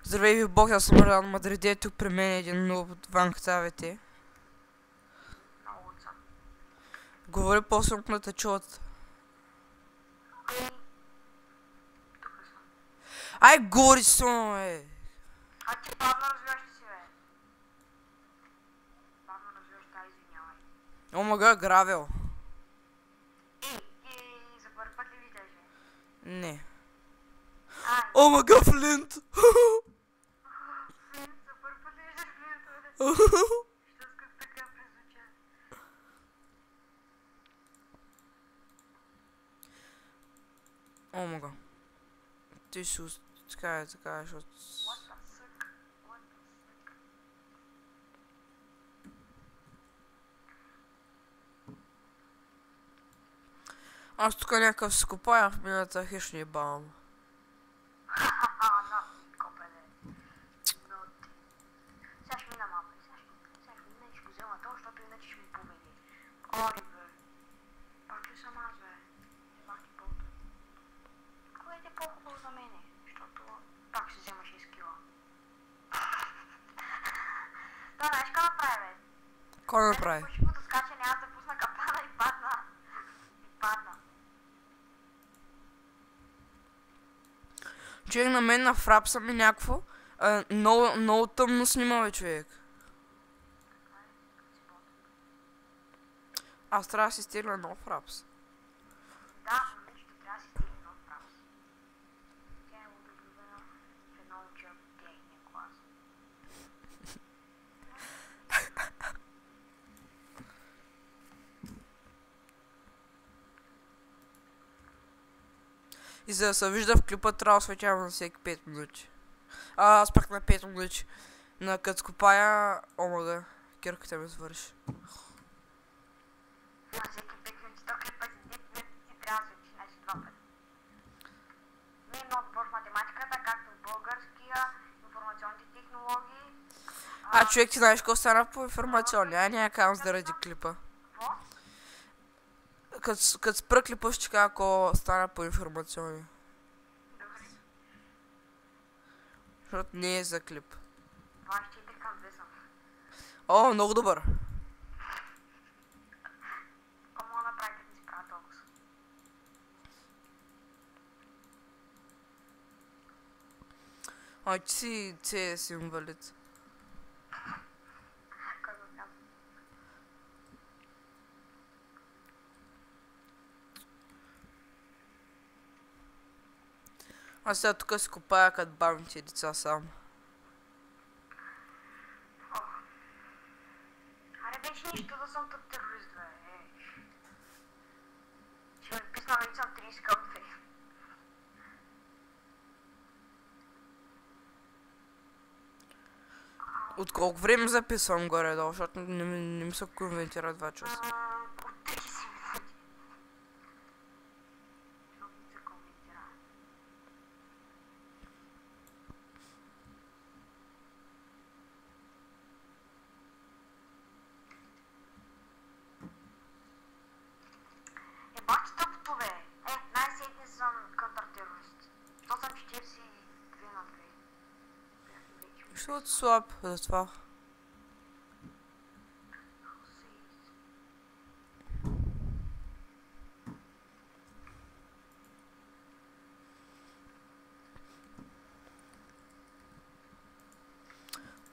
Здравей ви, Бог, аз съм Реал Мадрид, е тук при мен един нов отвън кацавите. Говори по-силно да те чуват. Ай, говори силно, бе! А ти бавно развиваш ли си, бе? Бавно развиваш, извинявай. О, мага, гравел. И за първи път ли виждаш, бе? Не. Ай, О, мага, Флинт! Флинт, за първи път ли виждаш Флинт, бе? Що скъп така презвуча? О, мага. Ти ще така, защото... What the fuck? What the fuck? Аз тук някакъв си копая в мината хищни бам. Ха-ха-ха, на, копеле. Но ти. Сега ще мина малко, сега ще мина и ще го взема то, защото иначе ще ми победи. Ой, бе. Пак ли съм аз, бе? Пак ти болта. Кое е по-хубаво за мене? Защото пак ще вземаш и скила. Да, знаеш какво направи, бе? Кой ме прави? Първото скачане аз запусна капана и падна. И падна. Човек на мен на фрапса ми някакво. Много тъмно снима, бе, човек. Аз трябва да си стигна нов фрапс. Да, момичето трябва да си стигне нов фрапс. Тя е удовлетворена в едно момче от техния клас. И за да се вижда в клипа, трябва да осветявам на всеки 5 минути. Аз пак на 5 минути. На като скопая, омага, кирката ми свърши. На всеки 5 минути, то клипа си 10 минути ти трябва да светиш, значи 2 пъти. Не е много добър в математиката, както в българския, информационните технологии. Човек, ти знаеш какво стана по информационни? Няма казвам заради клипа. Какво? Като спра клипа ще кажа какво стана по информационни. Добре. Защото не е за клип. 24 към 2 съм. О, много добър. Какво мога да направи, като не си правя толкова? Ти си инвалид. Кой го казва? Аз сега тук си копая като бавните деца сам. Аре вече нищо да съм тук терорист, бе. Ще ми писна вече съм 30 към 2. От колко време записвам горе-долу, защото не ми се конвентира 2 часа. От 30 минути. Много ми се коментира. Бах ти тъпото, бе. Най-сетне съм контртерорист. То съм 42 на 2. Защото слаб, затова.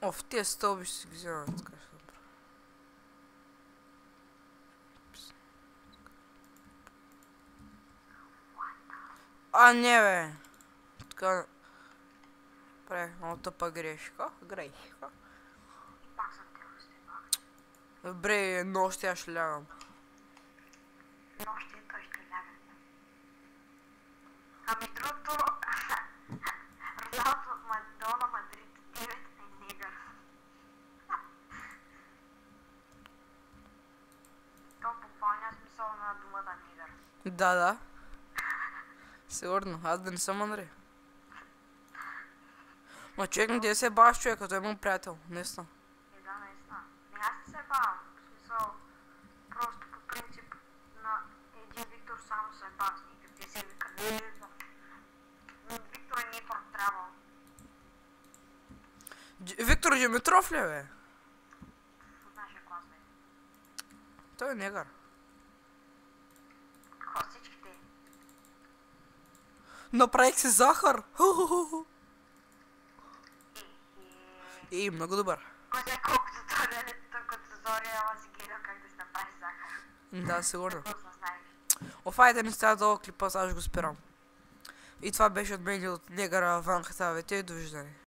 В тези стълби ще си ги взема, така ще направя. Не, бе. Така... Пре, много тъпа грешка. Грешка. И пак съм терорист, пак. Добре, нощи аз ще лягам. Нощи той ще ляга. Ами другото... Роналдо от Мадона Мадрид 9 е негър. То в буквалния смисъл на думата негър. Да. Сигурно, аз да не съм Андрей. Ма човек не се баваш човек, като имам приятел, наистина. Да, наистина. Не, аз не се бавам. В смисъл, просто по принцип на един Виктор само се бавам с никакви се вика. Виктор е не е протрявал. Виктор Димитров ли бе? От нашия клас, бе. Той е негър. Какво всичките? Направих си захар! Ху-ху-ху-ху. И... И много добър. Козя, колкото Зори, ала си гледам как да си направи захар. Да, сигурно. Просто знаеш. Офайде не става долу клипа, аз го спирам. И това беше от мен и от негъра Ванката, бе, те довиждане.